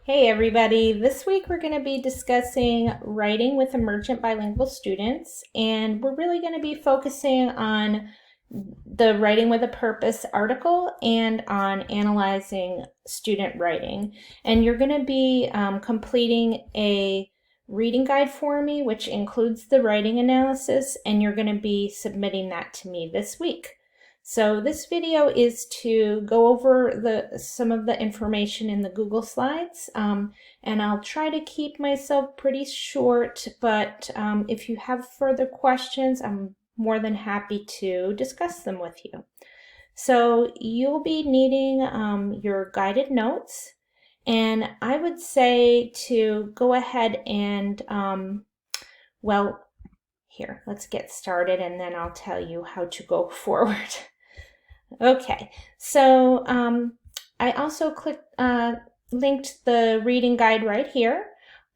Hey everybody, this week we're going to be discussing writing with emergent bilingual students, and we're really going to be focusing on the Writing with a Purpose article and on analyzing student writing. And you're going to be completing a reading guide for me, which includes the writing analysis, and you're going to be submitting that to me this week. So this video is to go over some of the information in the Google Slides, and I'll try to keep myself pretty short, but if you have further questions, I'm more than happy to discuss them with you. So you'll be needing your guided notes, and I would say to go ahead and, well, here, let's get started and then I'll tell you how to go forward. Okay, so I also linked the reading guide right here.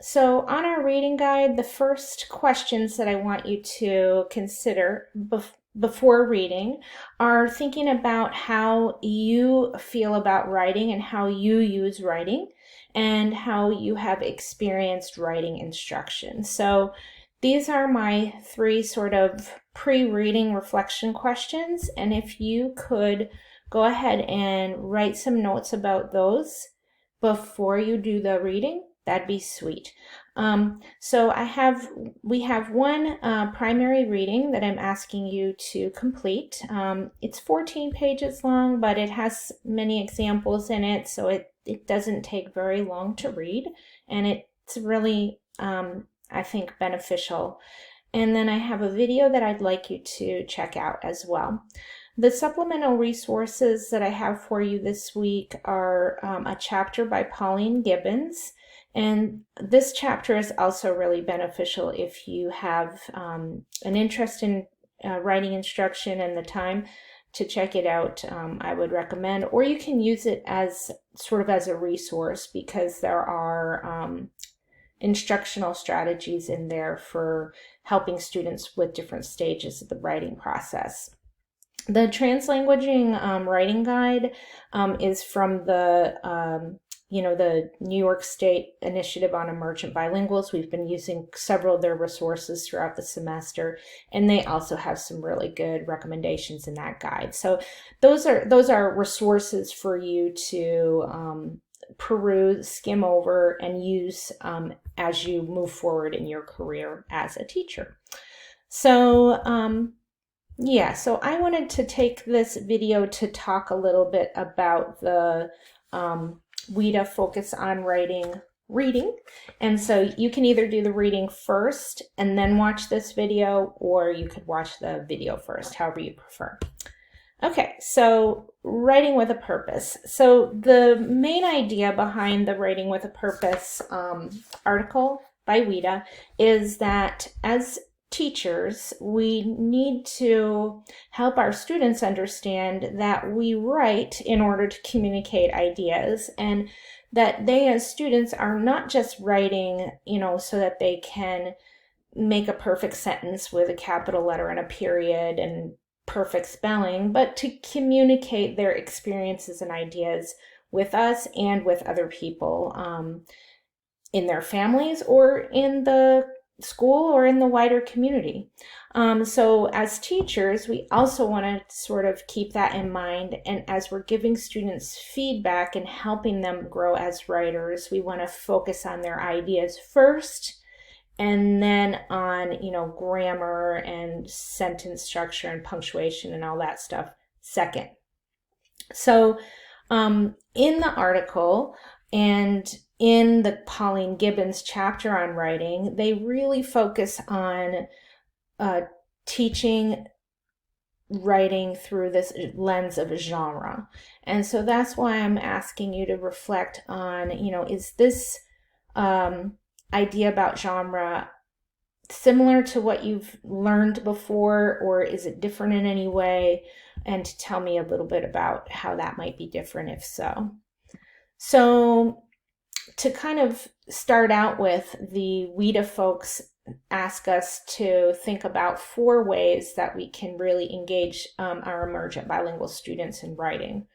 So on our reading guide, the first questions that I want you to consider before reading are thinking about how you feel about writing and how you use writing and how you have experienced writing instruction. So these are my three sort of pre-reading reflection questions, and if you could go ahead and write some notes about those before you do the reading, that'd be sweet. So we have one primary reading that I'm asking you to complete. It's 14 pages long, but it has many examples in it, so it doesn't take very long to read, and it's really I think beneficial. And then I have a video that I'd like you to check out as well. The supplemental resources that I have for you this week are a chapter by Pauline Gibbons. And this chapter is also really beneficial if you have an interest in writing instruction and the time to check it out. I would recommend, or you can use it as sort of as a resource because there are instructional strategies in there for helping students with different stages of the writing process. The translanguaging writing guide is from the New York State Initiative on Emergent Bilinguals. We've been using several of their resources throughout the semester, and they also have some really good recommendations in that guide. So those are resources for you to peruse, skim over, and use as you move forward in your career as a teacher. So so I wanted to take this video to talk a little bit about the WIDA focus on reading. And so you can either do the reading first and then watch this video, or you could watch the video first, however you prefer. Okay, so writing with a purpose. So the main idea behind the Writing with a Purpose article by WIDA is that as teachers, we need to help our students understand that we write in order to communicate ideas, and that they as students are not just writing, so that they can make a perfect sentence with a capital letter and a period and perfect spelling, but to communicate their experiences and ideas with us and with other people in their families or in the school or in the wider community. So as teachers, we also want to sort of keep that in mind. And as we're giving students feedback and helping them grow as writers, we want to focus on their ideas first, and then on, grammar and sentence structure and punctuation and all that stuff second. So in the article and in the Pauline Gibbons chapter on writing, they really focus on teaching writing through this lens of genre. And so that's why I'm asking you to reflect on, is this idea about genre similar to what you've learned before, or is it different in any way? And to tell me a little bit about how that might be different if so. So to kind of start out with, the WIDA folks ask us to think about 4 ways that we can really engage our emergent bilingual students in writing.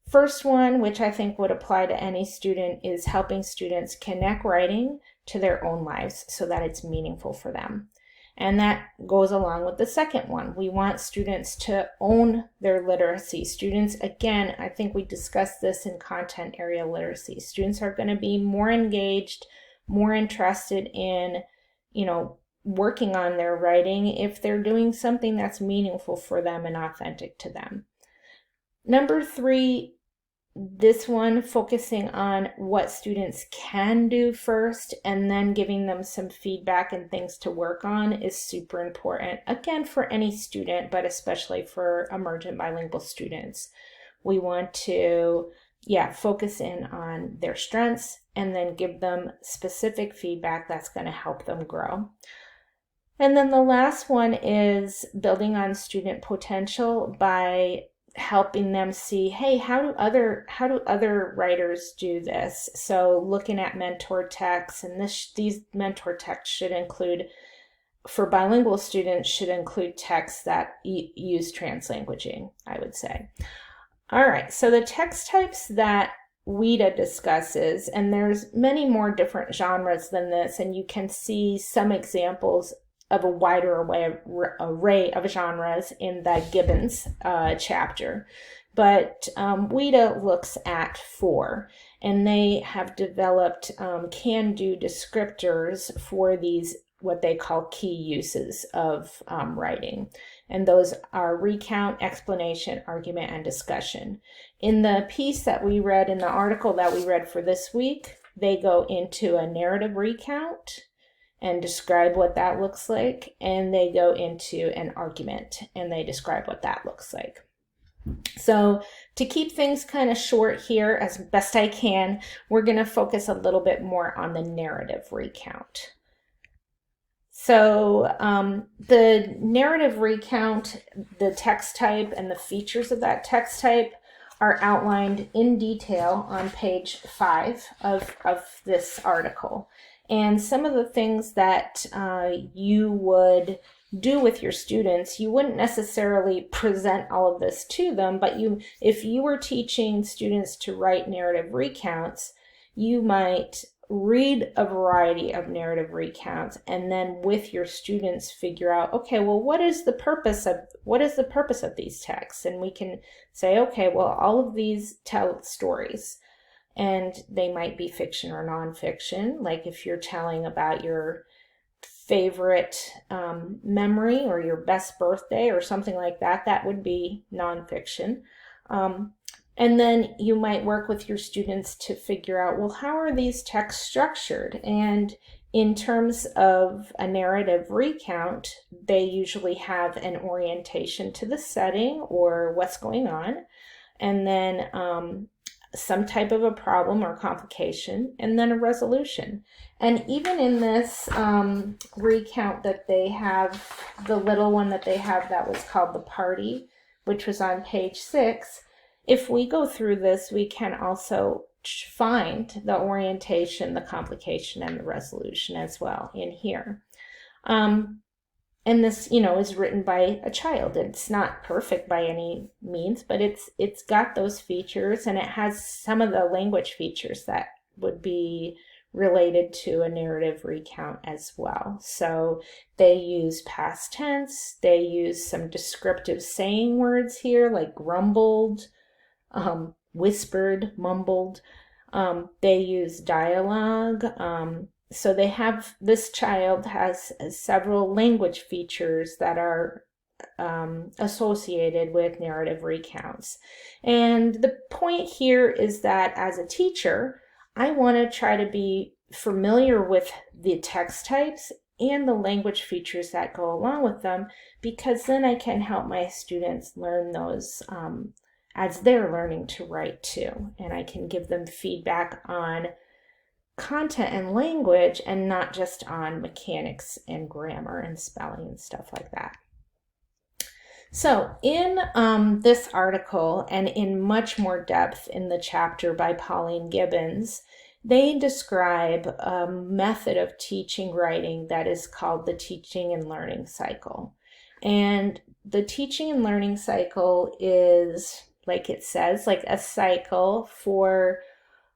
First one, which I think would apply to any student, is helping students connect writing to their own lives so that it's meaningful for them. And that goes along with the second one. We want students to own their literacy. Students, again, I think we discussed this in content area literacy. Students are going to be more engaged, more interested in, working on their writing if they're doing something that's meaningful for them and authentic to them. Number 3, this one focusing on what students can do first and then giving them some feedback and things to work on is super important. Again, for any student, but especially for emergent bilingual students. We want to, focus in on their strengths and then give them specific feedback that's going to help them grow. And then the last one is building on student potential by helping them see, hey, how do other writers do this? So looking at mentor texts, and these mentor texts should include, for bilingual students, should include texts that use translanguaging, I would say. All right, so the text types that WIDA discusses, and there's many more different genres than this, and you can see some examples of a wider array of genres in the Gibbons chapter. But WIDA looks at 4, and they have developed can-do descriptors for these, what they call key uses of writing. And those are recount, explanation, argument, and discussion. In the piece that we read, in the article that we read for this week, they go into a narrative recount and describe what that looks like, and they go into an argument and they describe what that looks like. So to keep things kind of short here as best I can, we're going to focus a little bit more on the narrative recount. So the narrative recount, the text type and the features of that text type are outlined in detail on page 5 of this article. And some of the things that you would do with your students, you wouldn't necessarily present all of this to them, but if you were teaching students to write narrative recounts, you might read a variety of narrative recounts and then with your students figure out, okay, well, what is the purpose of these texts? And we can say, okay, well, all of these tell stories. And they might be fiction or nonfiction. Like if you're telling about your favorite memory or your best birthday or something like that, that would be nonfiction. And then you might work with your students to figure out, well, how are these texts structured? And in terms of a narrative recount, they usually have an orientation to the setting or what's going on. And then some type of a problem or complication, and then a resolution. And even in this recount that they have, the little one that they have that was called The Party, which was on page 6, if we go through this, we can also find the orientation, the complication, and the resolution as well in here. And this, is written by a child. It's not perfect by any means, but it's got those features, and it has some of the language features that would be related to a narrative recount as well. So they use past tense. They use some descriptive saying words here, like grumbled, whispered, mumbled. They use dialogue. So this child has several language features that are associated with narrative recounts. And the point here is that as a teacher, I want to try to be familiar with the text types and the language features that go along with them, because then I can help my students learn those as they're learning to write too. And I can give them feedback on content and language and not just on mechanics and grammar and spelling and stuff like that. So in this article, and in much more depth in the chapter by Pauline Gibbons, they describe a method of teaching writing that is called the teaching and learning cycle. And the teaching and learning cycle is like it says, like a cycle for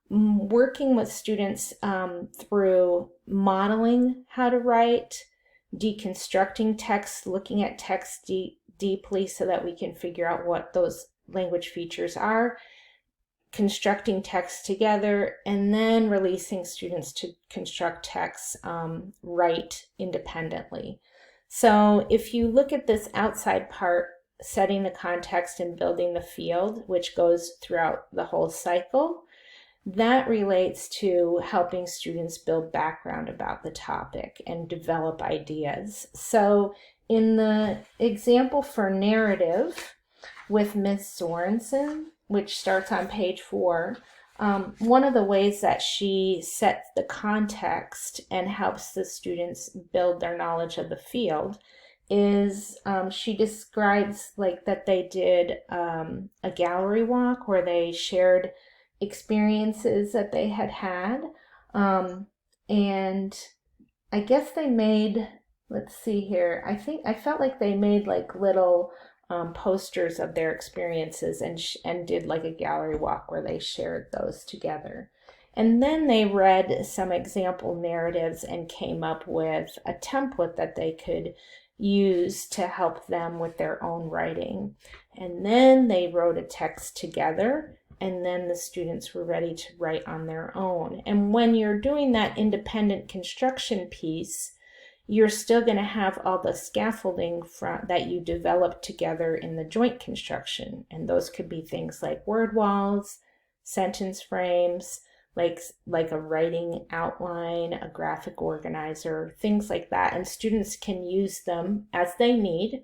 working with students through modeling how to write, deconstructing text, looking at text deeply so that we can figure out what those language features are, constructing text together, and then releasing students to construct text write independently. So if you look at this outside part, setting the context and building the field, which goes throughout the whole cycle, that relates to helping students build background about the topic and develop ideas. So in the example for narrative with Ms. Sorensen, which starts on page 4, one of the ways that she sets the context and helps the students build their knowledge of the field is she describes like that they did a gallery walk where they shared experiences that they had. And I guess they made, let's see here, I felt like they made like little posters of their experiences and did like a gallery walk where they shared those together. And then they read some example narratives and came up with a template that they could use to help them with their own writing. And then they wrote a text together, and then the students were ready to write on their own. And when you're doing that independent construction piece, you're still going to have all the scaffolding that you develop together in the joint construction. And those could be things like word walls, sentence frames, like a writing outline, a graphic organizer, things like that. And students can use them as they need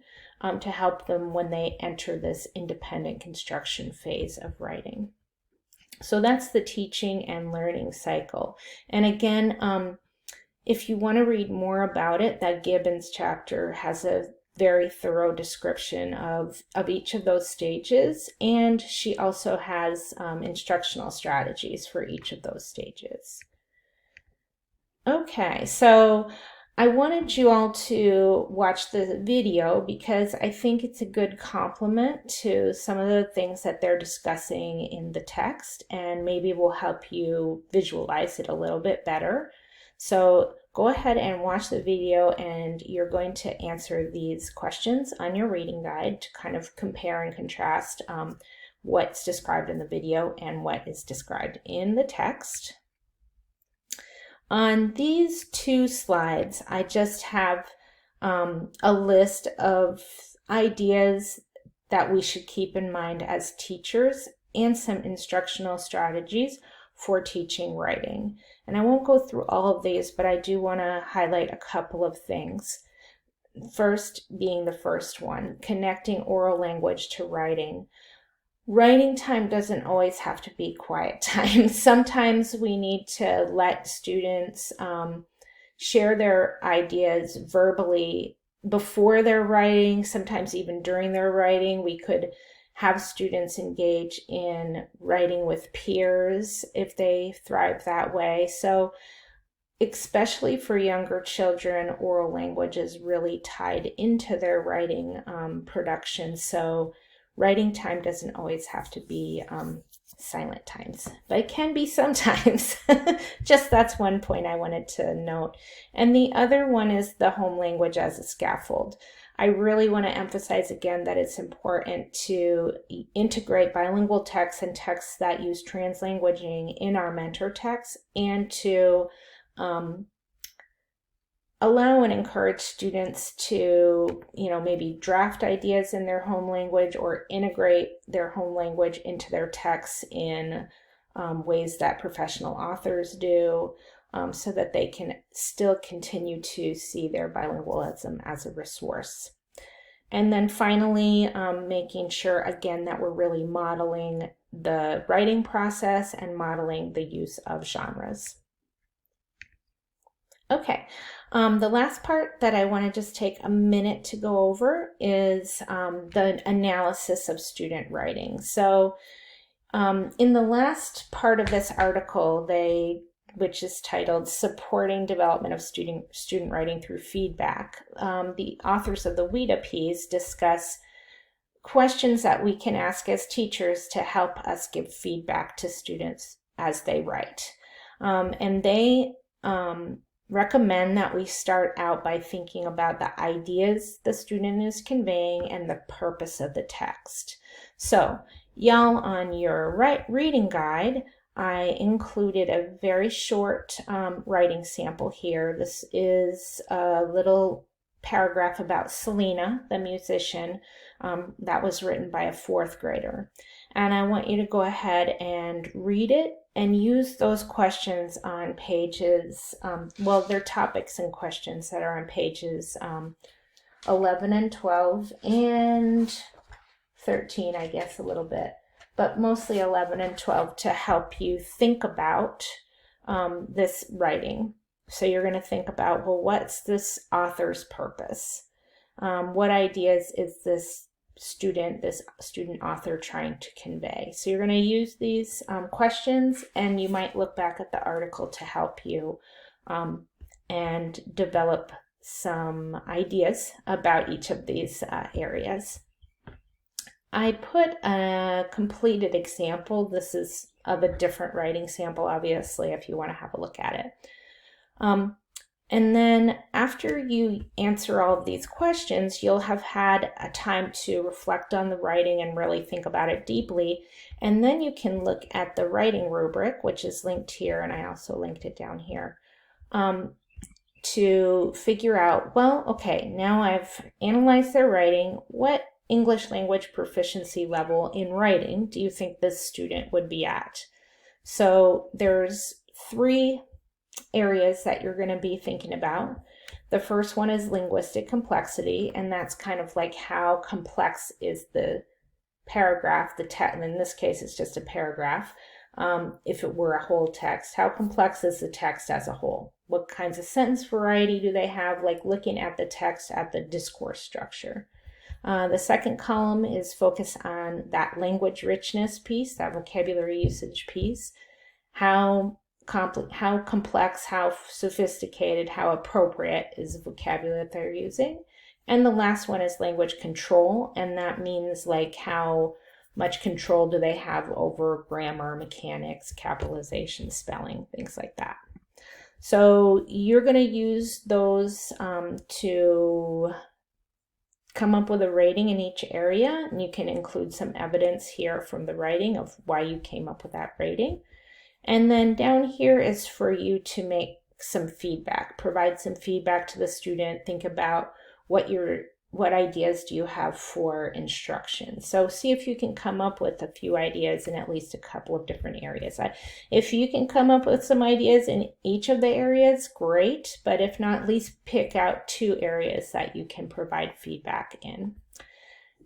to help them when they enter this independent construction phase of writing. So that's the teaching and learning cycle. And again, if you want to read more about it, that Gibbons chapter has a very thorough description of each of those stages, and she also has instructional strategies for each of those stages. Okay, so I wanted you all to watch the video because I think it's a good complement to some of the things that they're discussing in the text, and maybe will help you visualize it a little bit better. So go ahead and watch the video, and you're going to answer these questions on your reading guide to kind of compare and contrast what's described in the video and what is described in the text. On these 2 slides, I just have a list of ideas that we should keep in mind as teachers and some instructional strategies for teaching writing. And I won't go through all of these, but I do want to highlight a couple of things. First being the first one, connecting oral language to writing. Writing time doesn't always have to be quiet time. Sometimes we need to let students share their ideas verbally before they're writing, sometimes even during their writing. We could have students engage in writing with peers if they thrive that way. So especially for younger children, oral language is really tied into their writing production. So writing time doesn't always have to be silent times, but it can be sometimes. Just that's one point I wanted to note. And the other one is the home language as a scaffold. I really want to emphasize again that it's important to integrate bilingual texts and texts that use translanguaging in our mentor texts, and to allow and encourage students to, maybe draft ideas in their home language or integrate their home language into their texts in ways that professional authors do, so that they can still continue to see their bilingualism as a resource. And then finally, making sure, again, that we're really modeling the writing process and modeling the use of genres. Okay, the last part that I want to just take a minute to go over is the analysis of student writing. So in the last part of this article, which is titled Supporting Development of Student Writing Through Feedback, the authors of the WIDA piece discuss questions that we can ask as teachers to help us give feedback to students as they write. And they recommend that we start out by thinking about the ideas the student is conveying and the purpose of the text. So, y'all, on your reading guide, I included a very short writing sample here. This is a little paragraph about Selena, the musician, that was written by a 4th grader. And I want you to go ahead and read it and use those questions on pages, well, they're topics and questions that are on pages 11 and 12 and 13, I guess, a little bit, but mostly 11 and 12 to help you think about this writing. So you're going to think about, well, what's this author's purpose? What ideas is this student author trying to convey? So you're going to use these questions, and you might look back at the article to help you and develop some ideas about each of these areas. I put a completed example. This is of a different writing sample, obviously, if you want to have a look at it. And then after you answer all of these questions, you'll have had a time to reflect on the writing and really think about it deeply. And then you can look at the writing rubric, which is linked here, and I also linked it down here, to figure out, well, okay, now I've analyzed their writing. What English language proficiency level in writing do you think this student would be at? So there's 3 areas that you're going to be thinking about. The first one is linguistic complexity, and that's kind of like how complex is the paragraph, the text, and in this case it's just a paragraph. If it were a whole text, how complex is the text as a whole? What kinds of sentence variety do they have? Like looking at the text at the discourse structure. The second column is focused on that language richness piece, that vocabulary usage piece. How complex, how sophisticated, how appropriate is the vocabulary that they're using. And the last one is language control, and that means like how much control do they have over grammar, mechanics, capitalization, spelling, things like that. So you're going to use those to come up with a rating in each area, and you can include some evidence here from the writing of why you came up with that rating. And then down here is for you to make some feedback, provide some feedback to the student, think about what ideas do you have for instruction. So see if you can come up with a few ideas in at least a couple of different areas. If you can come up with some ideas in each of the areas, great, but if not, at least pick out 2 areas that you can provide feedback in.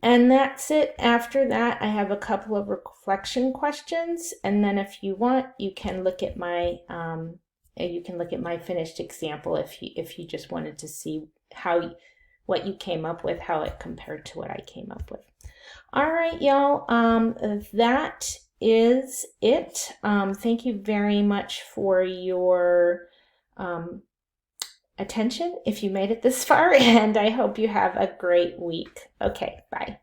And that's it. After that, I have a couple of reflection questions, and then if you want, you can look at my finished example if you just wanted to see what you came up with, how it compared to what I came up with. All right, y'all. That is it. Thank you very much for your attention if you made it this far, and I hope you have a great week. Okay, bye.